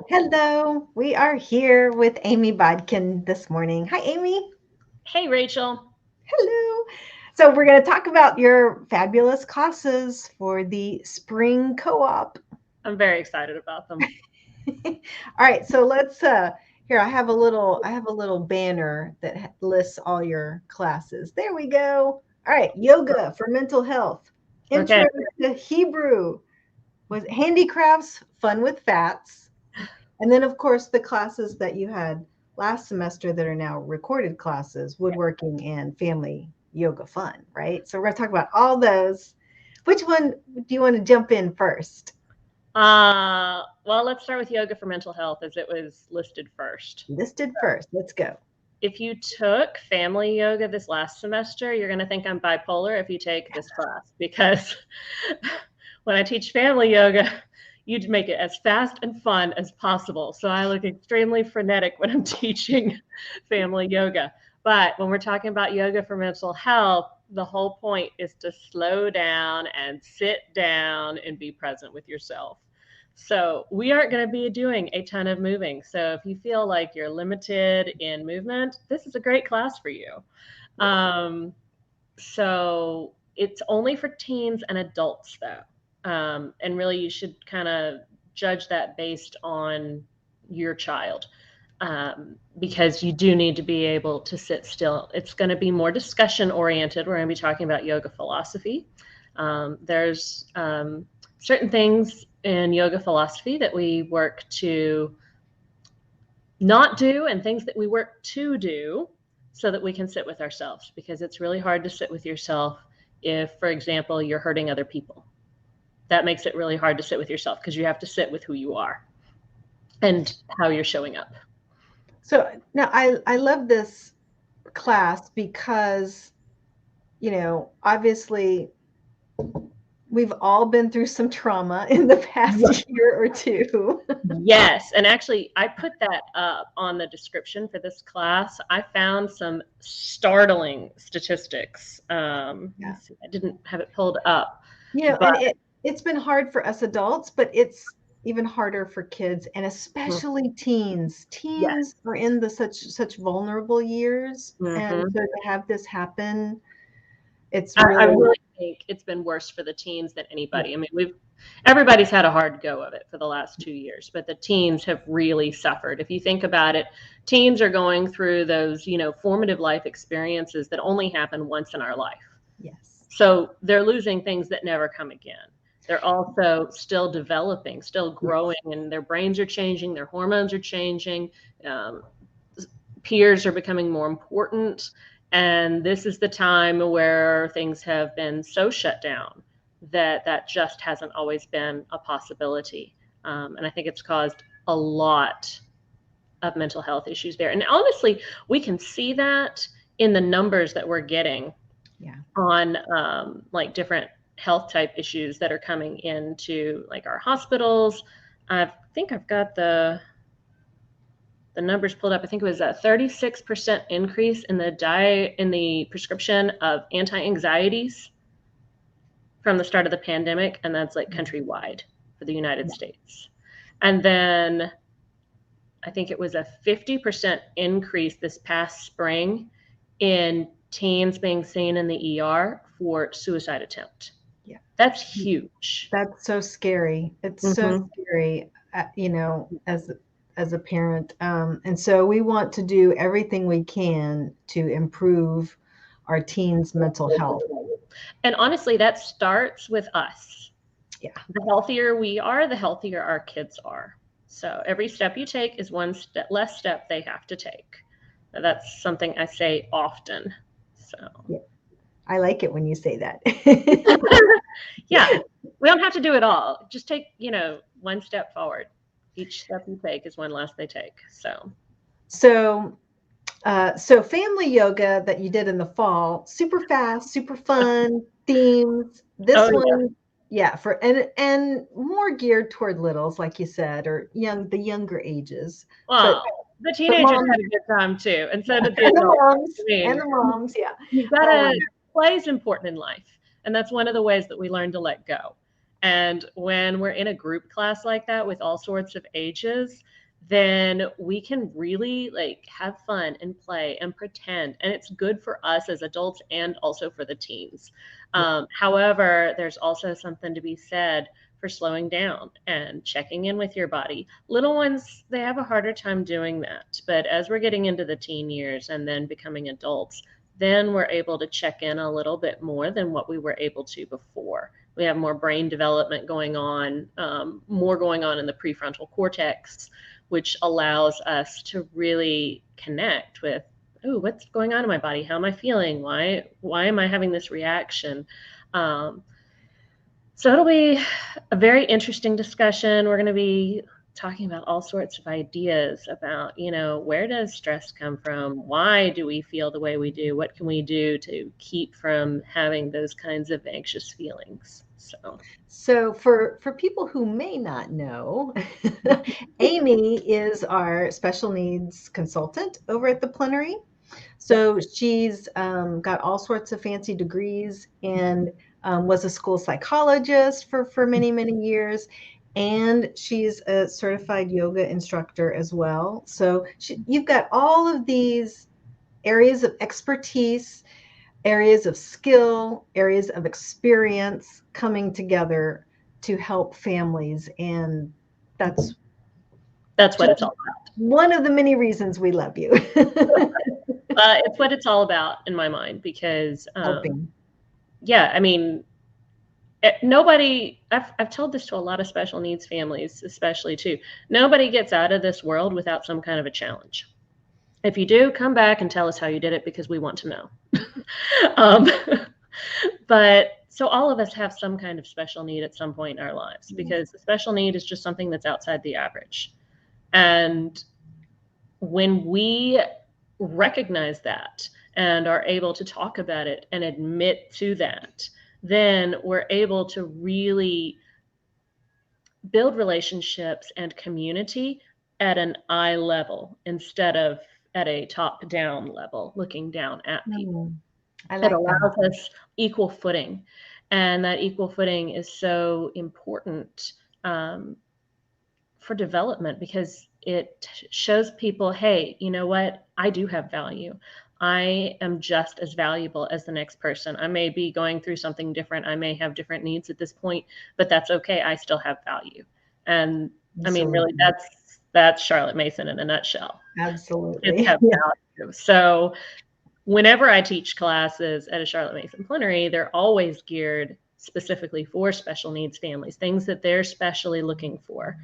Hello, we are here with Amy Bodkin this morning. Hi, Amy. Hey, Rachel. Hello. So, we're going to talk about your fabulous classes for the spring co op. I'm very excited about them. All right, so let's here I have a little banner that lists all your classes. There we go. All right, yoga for mental health. Okay. Intro to Hebrew was handicrafts, fun with fats. And then, of course, the classes that you had last semester that are now recorded classes, woodworking and family yoga fun, right? So we're going to talk about all those. Which one do you want to jump in first? Well, let's start with yoga for mental health as it was listed first. Listed first. Let's go. If you took family yoga this last semester, you're going to think I'm bipolar if you take this class because when I teach family yoga, you'd make it as fast and fun as possible. So I look extremely frenetic when I'm teaching family yoga. But when we're talking about yoga for mental health, the whole point is to slow down and sit down and be present with yourself. So we aren't going to be doing a ton of moving. So if you feel like you're limited in movement, this is a great class for you. Um, so it's only for teens and adults, though. And really, you should kind of judge that based on your child because you do need to be able to sit still. It's going to be more discussion oriented. We're going to be talking about yoga philosophy. There's certain things in yoga philosophy that we work to not do and things that we work to do so that we can sit with ourselves, because it's really hard to sit with yourself if, for example, you're hurting other people. That makes it really hard to sit with yourself because you have to sit with who you are and how you're showing up. So now I love this class because, obviously we've all been through some trauma in the past year or two. Yes, and actually, I put that up on the description for this class. I found some startling statistics. Yeah. I didn't have it pulled up, And but it's been hard for us adults, but it's even harder for kids and especially teens. yes. Teens are in the such vulnerable years, and Mm-hmm. so to have this happen, it's I really really think it's been worse for the teens than yeah. anybody. I mean, everybody's had a hard go of it for the last 2 years, but the teens have really suffered. If you think about it, teens are going through those, formative life experiences that only happen once in our life. Yes. So they're losing things that never come again. They're also still developing, still growing, Yes. and their brains are changing, their hormones are changing, um, peers are becoming more important. And this is the time where things have been so shut down that just hasn't always been a possibility. And I think it's caused a lot of mental health issues there. And honestly, we can see that in the numbers that we're getting Yeah. on like different health type issues that are coming into like our hospitals. I think I've got the numbers pulled up. I think it was a 36% increase in the prescription of anti-anxieties from the start of the pandemic, and that's like countrywide for the United Yeah. States. And then I think it was a 50% increase this past spring in teens being seen in the ER for suicide attempt. Yeah. That's huge. That's so scary. It's so Mm-hmm. scary, as a parent. And so we want to do everything we can to improve our teens' mental health. And honestly, that starts with us. Yeah. The healthier we are, the healthier our kids are. So every step you take is one less step they have to take. That's something I say often. So Yeah. I like it when you say that. yeah, we don't have to do it all. Just take, one step forward. Each step you take is one less they take. So So, so family yoga that you did in the fall, super fast, super fun themes. oh This yeah. one, yeah, for and more geared toward littles, like you said, or the younger ages. But Well, the but teenagers moms had a good time too, and so did the and the adults. moms I and mean, the moms, yeah. you Um, gotta play is important in life, and that's one of the ways that we learn to let go. And when we're in a group class like that with all sorts of ages, then we can really like have fun and play and pretend. And it's good for us as adults and also for the teens. However, there's also something to be said for slowing down and checking in with your body. Little ones, they have a harder time doing that. But as we're getting into the teen years and then becoming adults, then we're able to check in a little bit more than what we were able to before. We have more brain development going on, more going on in the prefrontal cortex, which allows us to really connect with, oh, what's going on in my body? How am I feeling? Why am I having this reaction? So it'll be a very interesting discussion. We're going to be talking about all sorts of ideas about, where does stress come from? Why do we feel the way we do? What can we do to keep from having those kinds of anxious feelings? So for people who may not know, Amy is our special needs consultant over at the Plenary. So she's got all sorts of fancy degrees and was a school psychologist for many, many years. And she's a certified yoga instructor as well. So you've got all of these areas of expertise, areas of skill, areas of experience coming together to help families. And that's what it's all about. One of the many reasons we love you. It's what it's all about in my mind, because yeah, I mean, nobody, I've told this to a lot of special needs families, especially too. Nobody gets out of this world without some kind of a challenge. If you do, come back and tell us how you did it, because we want to know. But so all of us have some kind of special need at some point in our lives, because the special need is just something that's outside the average. And when we recognize that and are able to talk about it and admit to that, then we're able to really build relationships and community at an eye level instead of at a top-down level, looking down at people. It allows us equal footing. And that equal footing is so important for development, because it shows people, hey, you know what? I do have value. I am just as valuable as the next person. I may be going through something different. I may have different needs at this point, but that's okay. I still have value. And I mean, really, that's Charlotte Mason in a nutshell. Absolutely. Kids have value. So whenever I teach classes at a Charlotte Mason Plenary, they're always geared specifically for special needs families, things that they're specially looking for.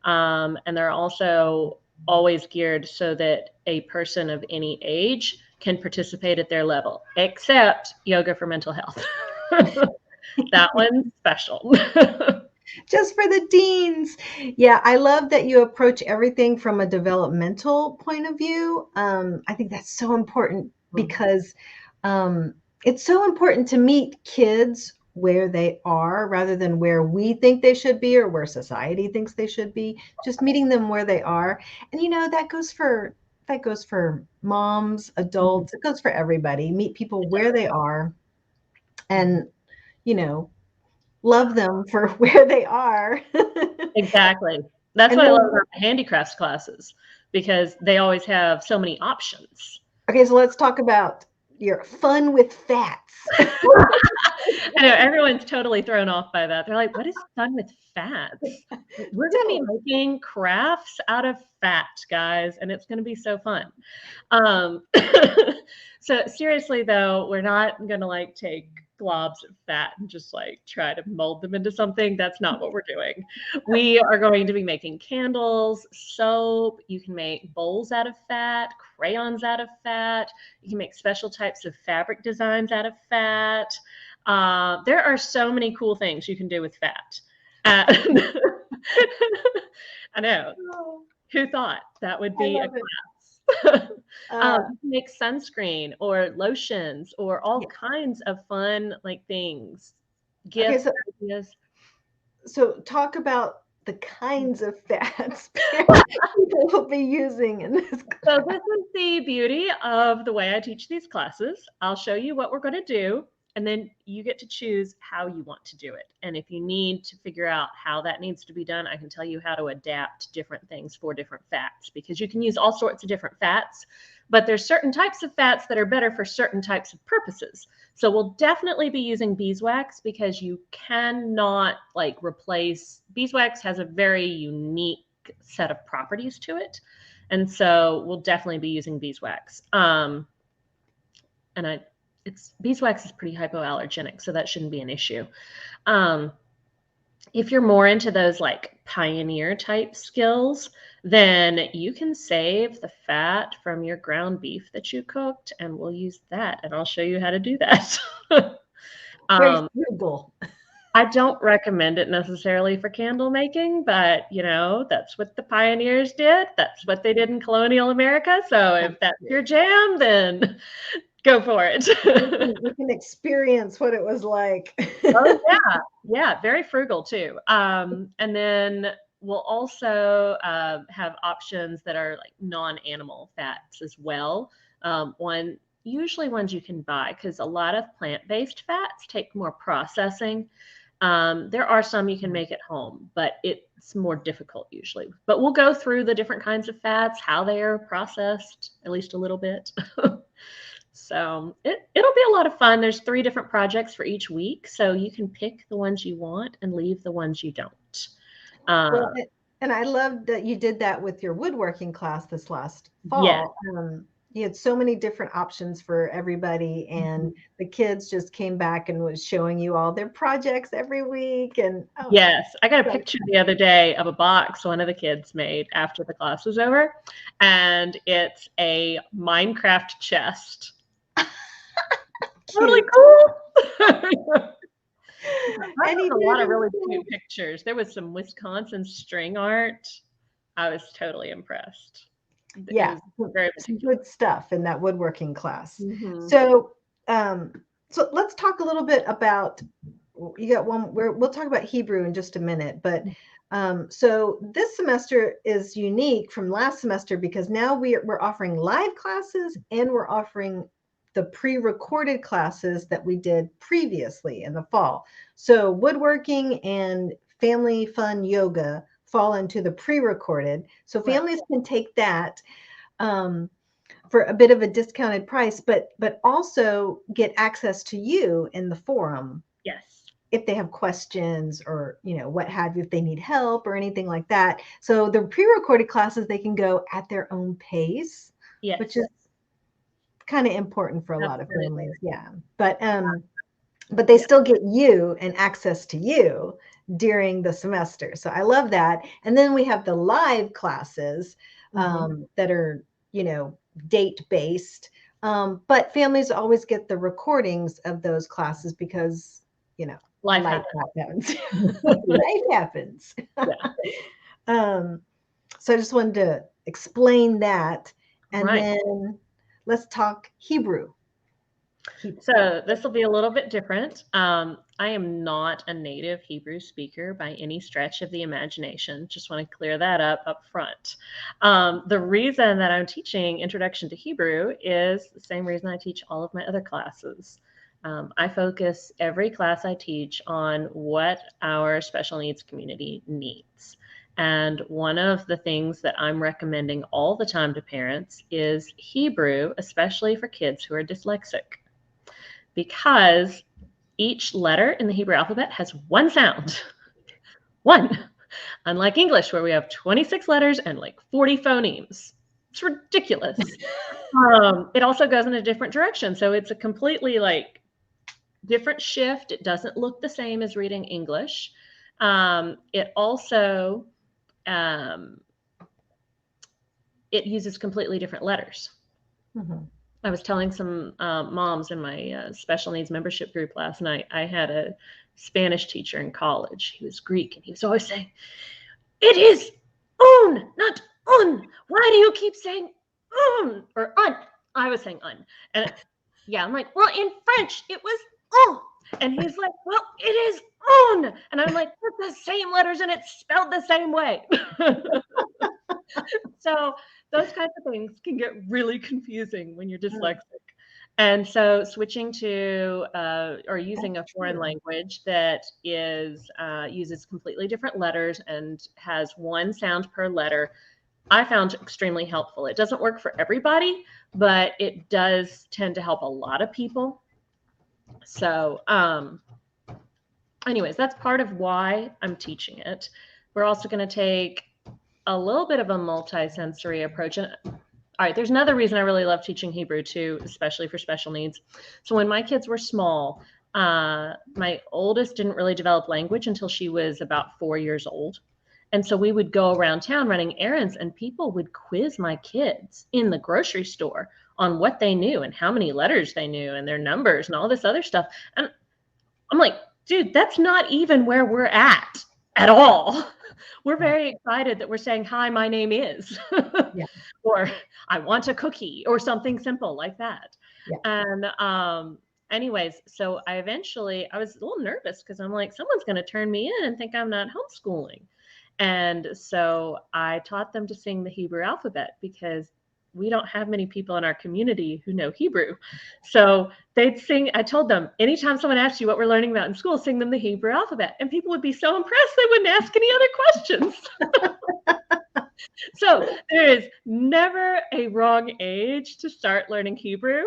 And they're also always geared so that a person of any age can participate at their level, except yoga for mental health. That one's special. Just for the teens. Yeah, I love that you approach everything from a developmental point of view. I think that's so important, because it's so important to meet kids where they are rather than where we think they should be or where society thinks they should be. Just meeting them where they are. And that goes for moms, adults, it goes for everybody. Meet people where they are and love them for where they are. Exactly. That's why I love our handicrafts classes, because they always have so many options. Okay, so let's talk about your fun with fats. I know everyone's totally thrown off by that. They're like, what is fun with fats? We're going to be making crafts out of fat, guys, and it's going to be so fun. So seriously, though, we're not going to take globs of fat and just try to mold them into something. That's not what we're doing. We are going to be making candles, soap. You can make bowls out of fat, crayons out of fat. You can make special types of fabric designs out of fat. There are so many cool things you can do with fat. I know. Who thought that would be a class? Make sunscreen or lotions or all kinds of fun things. Gifts, ideas. So talk about the kinds of fats people will be using in this class. So this is the beauty of the way I teach these classes. I'll show you what we're going to do, And then you get to choose how you want to do it. And if you need to figure out how that needs to be done, I can tell you how to adapt different things for different fats, because you can use all sorts of different fats, but there's certain types of fats that are better for certain types of purposes. So we'll definitely be using beeswax, because you cannot like replace, beeswax has a very unique set of properties to it. And so we'll definitely be using beeswax. Beeswax is pretty hypoallergenic, so that shouldn't be an issue. If you're more into those like pioneer type skills, then you can save the fat from your ground beef that you cooked, and we'll use that, and I'll show you how to do that. Very frugal. I don't recommend it necessarily for candle making, but that's what the pioneers did. That's what they did in colonial America. So if that's your jam, then go for it. You can experience what it was like. Oh yeah, very frugal too. And then we'll also have options that are like non-animal fats as well. Usually ones you can buy, because a lot of plant-based fats take more processing. There are some you can make at home, but it's more difficult usually. But we'll go through the different kinds of fats, how they are processed, at least a little bit. So it'll be a lot of fun. There's 3 different projects for each week, so you can pick the ones you want and leave the ones you don't. Well, and I loved that you did that with your woodworking class this last fall. Yes. You had so many different options for everybody, and the kids just came back and was showing you all their projects every week. And yes, I got a picture the other day of a box one of the kids made after the class was over, and it's a Minecraft chest. Really cool. And a lot of really cute pictures. There was some Wisconsin string art. I was totally impressed. Yeah, some good stuff in that woodworking class. Mm-hmm. So let's talk a little bit about, you got one where we'll talk about Hebrew in just a minute, but so this semester is unique from last semester, because now we're offering live classes, and we're offering the pre-recorded classes that we did previously in the fall. So woodworking and family fun yoga fall into the pre-recorded. So families can take that for a bit of a discounted price, but also get access to you in the forum. Yes. If they have questions or, what have you, if they need help or anything like that. So the pre-recorded classes, they can go at their own pace, yes, which is kind of important for a lot of families. Yeah. But they still get you and access to you during the semester. So I love that. And then we have the live classes that are, date based. But families always get the recordings of those classes, because, life happens. Life happens. Yeah. So I just wanted to explain that. And right. Then let's talk Hebrew. So this will be a little bit different. I am not a native Hebrew speaker by any stretch of the imagination. Just want to clear that up front. The reason that I'm teaching Introduction to Hebrew is the same reason I teach all of my other classes. I focus every class I teach on what our special needs community needs. And one of the things that I'm recommending all the time to parents is Hebrew, especially for kids who are dyslexic, because each letter in the Hebrew alphabet has one sound. One. Unlike English, where we have 26 letters and like 40 phonemes. It's ridiculous. It also goes in a different direction. So it's a completely like different shift. It doesn't look the same as reading English. It also, it uses completely different letters. I was telling some moms in my special needs membership group last night. I had a Spanish teacher in college. He was Greek, and he was always saying, "It is un, not un. Why do you keep saying or un?" I was saying un. And I'm like, "Well, in French, it was un." And he's like, "Well, it is un." And I'm like, "It's the same letters, and it's spelled the same way." So those kinds of things can get really confusing when you're dyslexic. And so switching to or using That's a foreign true. language that is uses completely different letters and has one sound per letter, I found extremely helpful. It doesn't work for everybody, but it does tend to help a lot of people. So anyways, that's part of why I'm teaching it. We're also going to take a little bit of a multi-sensory approach. All right, there's another reason I really love teaching Hebrew too, especially for special needs. So when my kids were small, my oldest didn't really develop language until she was about 4 years old. And so we would go around town running errands, and people would quiz my kids in the grocery store on what they knew and how many letters they knew and their numbers and all this other stuff. And I'm like, dude, that's not even where we're at all. We're very excited that we're saying, hi, my name is, Yeah. or I want a cookie, or something simple like that. Yeah. And anyways, so I was a little nervous because I'm like, someone's going to turn me in and think I'm not homeschooling. And so I taught them to sing the Hebrew alphabet because we don't have many people in our community who know Hebrew. So they'd sing. I told them, anytime someone asks you what we're learning about in school, sing them the Hebrew alphabet. And people would be so impressed they wouldn't ask any other questions. So there is never a wrong age to start learning Hebrew.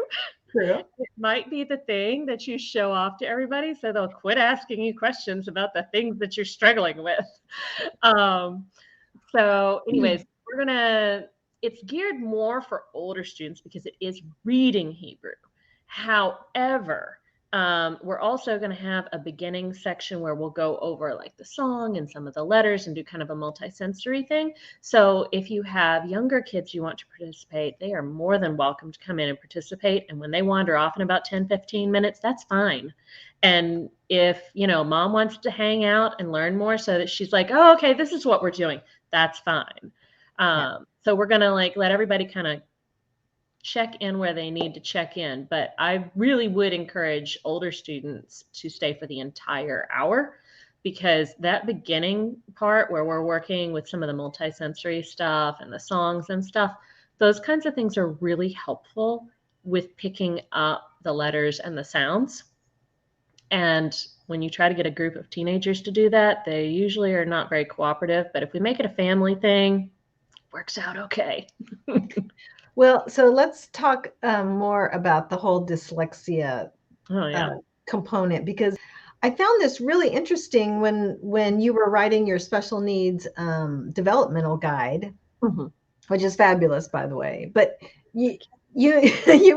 True. It might be the thing that you show off to everybody so they'll quit asking you questions about the things that you're struggling with. So anyways, it's geared more for older students because it is reading Hebrew. However, we're also going to have a beginning section where we'll go over like the song and some of the letters and do kind of a multi-sensory thing. So if you have younger kids you want to participate, they are more than welcome to come in and participate. And when they wander off in about 10, 15 minutes, that's fine. And if, mom wants to hang out and learn more so that she's like, oh, okay, this is what we're doing, that's fine. So we're going to let everybody kind of check in where they need to check in. But I really would encourage older students to stay for the entire hour, because that beginning part where we're working with some of the multisensory stuff and the songs and stuff, those kinds of things are really helpful with picking up the letters and the sounds. And when you try to get a group of teenagers to do that, they usually are not very cooperative. But if we make it a family thing, it works out okay. Well, so let's talk more about the whole dyslexia component, because I found this really interesting when you were writing your special needs developmental guide, which is fabulous, by the way. But you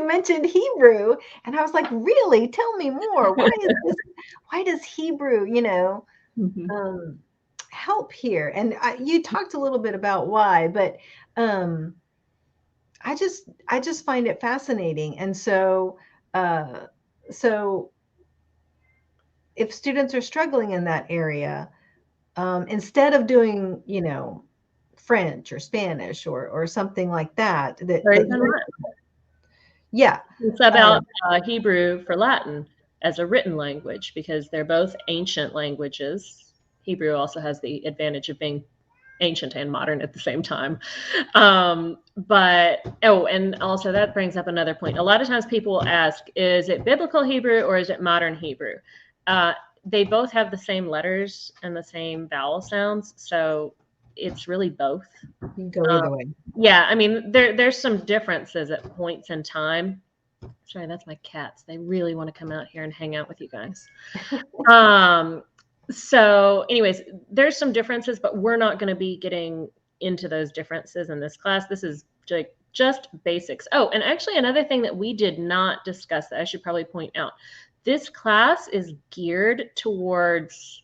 mentioned Hebrew, and I was like, really? Tell me more. Why does Hebrew, help here? And you talked a little bit about why, but I just find it fascinating. And so if students are struggling in that area, instead of doing, French or Spanish or something like that, yeah, sub out Hebrew for Latin as a written language, because they're both ancient languages. Hebrew also has the advantage of being ancient and modern at the same time. And also that brings up another point. A lot of times people will ask, is it biblical Hebrew or is it modern Hebrew? They both have the same letters and the same vowel sounds, so it's really both. You can go either way. Yeah, I mean, there's some differences at points in time. Sorry, that's my cats. They really want to come out here and hang out with you guys. So anyways, there's some differences, but we're not going to be getting into those differences in this class. This is just basics. Oh, and actually another thing that we did not discuss that I should probably point out, this class is geared towards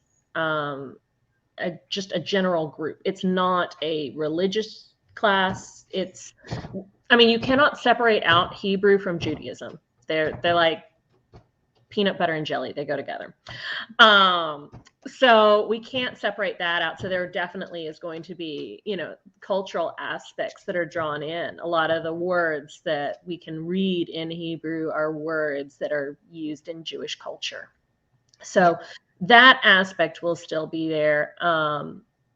just a general group. It's not a religious class. You cannot separate out Hebrew from Judaism. They're like peanut butter and jelly. They go together. So we can't separate that out. So there definitely is going to be, cultural aspects that are drawn in. A lot of the words that we can read in Hebrew are words that are used in Jewish culture. So that aspect will still be there.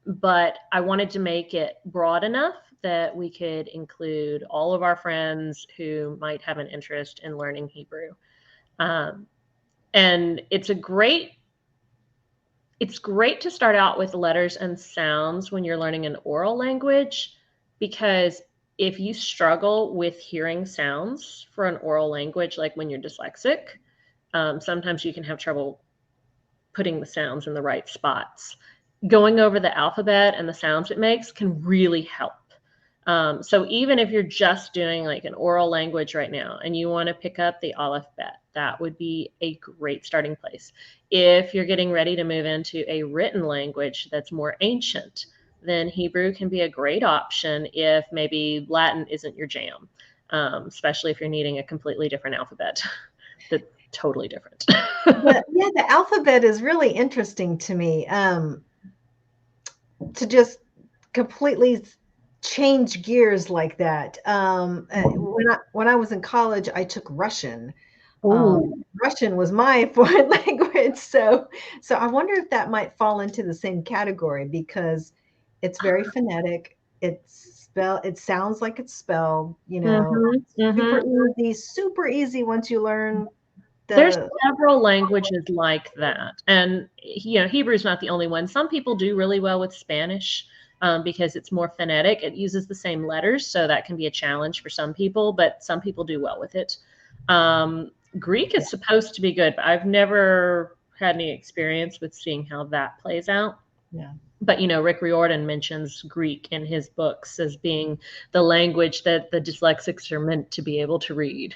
but I wanted to make it broad enough that we could include all of our friends who might have an interest in learning Hebrew. And it's great to start out with letters and sounds when you're learning an oral language, because if you struggle with hearing sounds for an oral language, like when you're dyslexic, sometimes you can have trouble putting the sounds in the right spots. Going over the alphabet and the sounds it makes can really help. So even if you're just doing like an oral language right now and you want to pick up the alphabet, that would be a great starting place. If you're getting ready to move into a written language that's more ancient, then Hebrew can be a great option if maybe Latin isn't your jam, especially if you're needing a completely different alphabet. That's totally different. Yeah, the alphabet is really interesting to me. To just completely change gears like that. When I was in college, I took Russian. Russian was my foreign language, so I wonder if that might fall into the same category, because it's very phonetic. It sounds like it's spelled, super easy once you learn There's several languages like that. And, Hebrew is not the only one. Some people do really well with Spanish because it's more phonetic. It uses the same letters, so that can be a challenge for some people, but some people do well with it. Greek is supposed to be good, but I've never had any experience with seeing how that plays out. Yeah. But, Rick Riordan mentions Greek in his books as being the language that the dyslexics are meant to be able to read.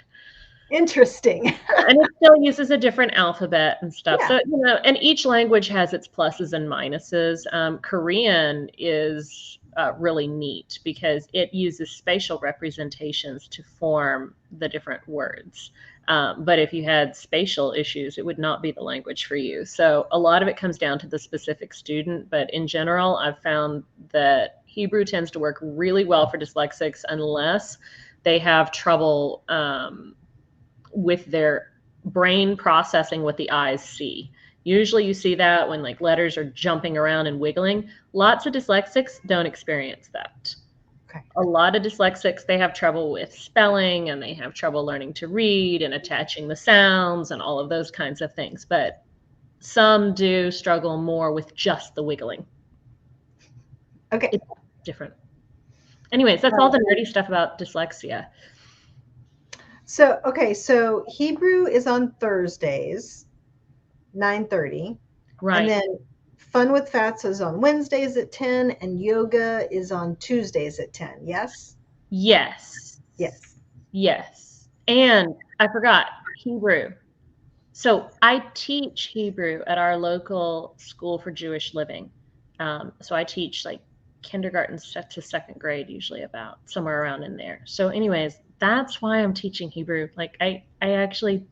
Interesting. And it still uses a different alphabet and stuff. Yeah. So, and each language has its pluses and minuses. Korean is really neat because it uses spatial representations to form the different words. But if you had spatial issues, it would not be the language for you. So a lot of it comes down to the specific student. But in general, I've found that Hebrew tends to work really well for dyslexics unless they have trouble with their brain processing what the eyes see. Usually you see that when like letters are jumping around and wiggling. Lots of dyslexics don't experience that. Okay. A lot of dyslexics, they have trouble with spelling and they have trouble learning to read and attaching the sounds and all of those kinds of things. But some do struggle more with just the wiggling. Okay. It's different. Anyways, that's all the nerdy stuff about dyslexia. So Hebrew is on Thursdays, 9:30. Right. And then Fun with Fats is on Wednesdays at 10, and yoga is on Tuesdays at 10. Yes? Yes. Yes. Yes. And I forgot Hebrew. So I teach Hebrew at our local school for Jewish living. So I teach like kindergarten to second grade, usually about somewhere around in there. So anyways, that's why I'm teaching Hebrew. Like I actually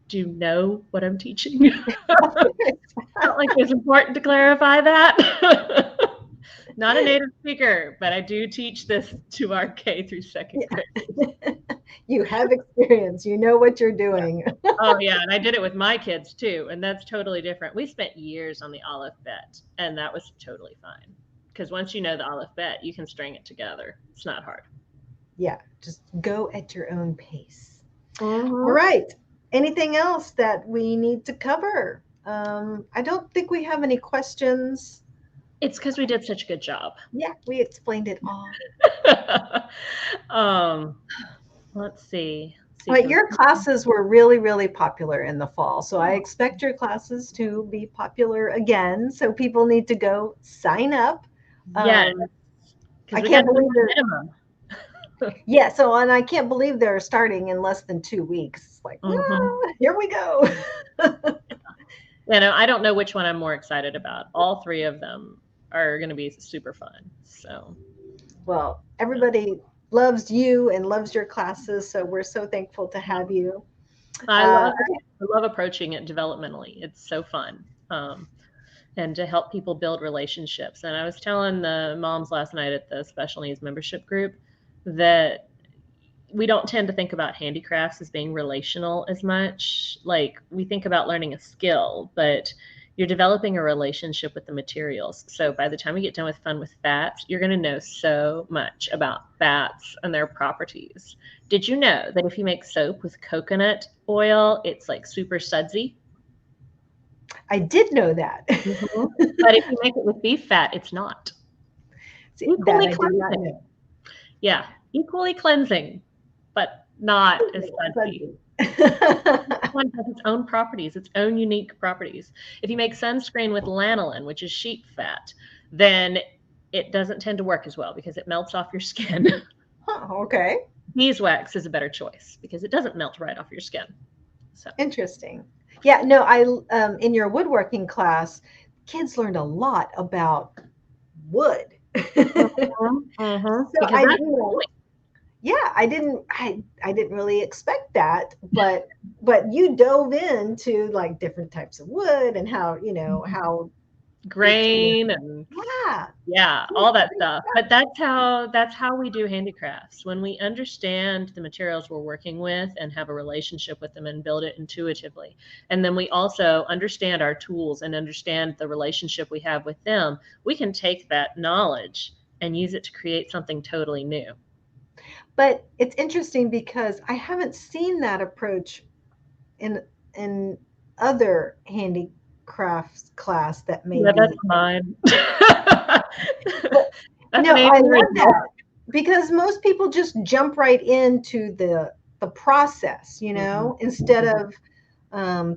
do know what I'm teaching. I felt like it's important to clarify that. Not a native speaker, but I do teach this to our K through second grade. You have experience. You know what you're doing. Yeah. Oh, yeah. And I did it with my kids, too. And that's totally different. We spent years on the alphabet, and that was totally fine. Because once you know the alphabet, you can string it together. It's not hard. Yeah. Just go at your own pace. Mm-hmm. All right. Anything else that we need to cover? I don't think we have any questions. It's because we did such a good job. Yeah, we explained it all. Let's see. But your classes were really, really popular in the fall. So I expect your classes to be popular again. So people need to go sign up. Yeah. I can't believe they're yeah, so and I can't believe they're starting in less than 2 weeks. It's like, here we go. I don't know which one I'm more excited about. All three of them are going to be super fun. So, well, everybody loves you and loves your classes, so we're so thankful to have you. I love approaching it developmentally. It's so fun. And to help people build relationships. And I was telling the moms last night at the special needs membership group that we don't tend to think about handicrafts as being relational as much. Like we think about learning a skill, but You're developing a relationship with the materials. So by the time you get done with fun with fats, you're going to know so much about fats and their properties. Did you know that if you make soap with coconut oil, it's like super sudsy? I did know that. But if you make it with beef fat, it's not. See, that I did not know. Yeah, equally cleansing, but not as sudsy. Each one has its own properties, its own unique properties. If you make sunscreen with lanolin, which is sheep fat, then it doesn't tend to work as well because it melts off your skin. Oh, okay. Beeswax is a better choice because it doesn't melt right off your skin. So interesting. Yeah, no, I in your woodworking class, kids learned a lot about wood. So I didn't, yeah, I didn't really expect that, but you dove into like different types of wood and how, how grain and all that stuff. But that's how we do handicrafts. When we understand the materials we're working with and have a relationship with them and build it intuitively, and then we also understand our tools and understand the relationship we have with them, we can take that knowledge and use it to create something totally new. But it's interesting because I haven't seen that approach in other handicrafts class that maybe. Yeah, that's mine. No, I love that because most people just jump right into the process, instead of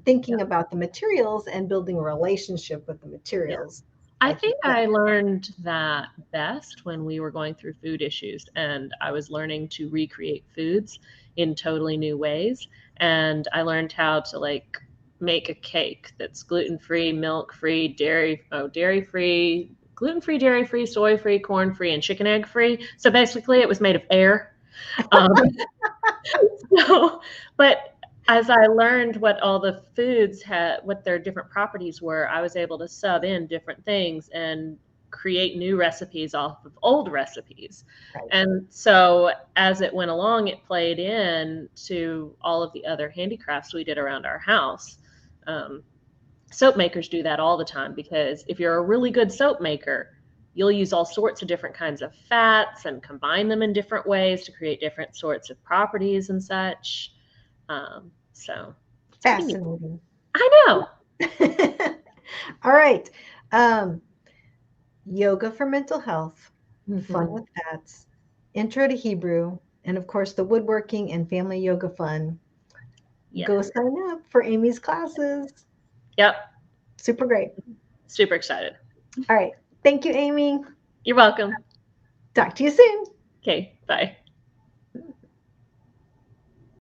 thinking about the materials and building a relationship with the materials. I think I learned that best when we were going through food issues and I was learning to recreate foods in totally new ways. And I learned how to like make a cake that's gluten-free, milk-free, dairy-free, gluten-free, dairy-free, soy-free, corn-free, and chicken egg-free. So basically it was made of air. But as I learned what all the foods had, what their different properties were, I was able to sub in different things and create new recipes off of old recipes. Right. And so as it went along, it played in to all of the other handicrafts we did around our house. Soap makers do that all the time because if you're a really good soap maker, you'll use all sorts of different kinds of fats and combine them in different ways to create different sorts of properties and such. So fascinating. I know. All right. Yoga for mental health, fun with fats, intro to Hebrew, and of course the woodworking and family yoga fun. Yeah. Go sign up for Amy's classes. Yep. Super great. Super excited. All right. Thank you, Amy. You're welcome. Talk to you soon. Okay. Bye.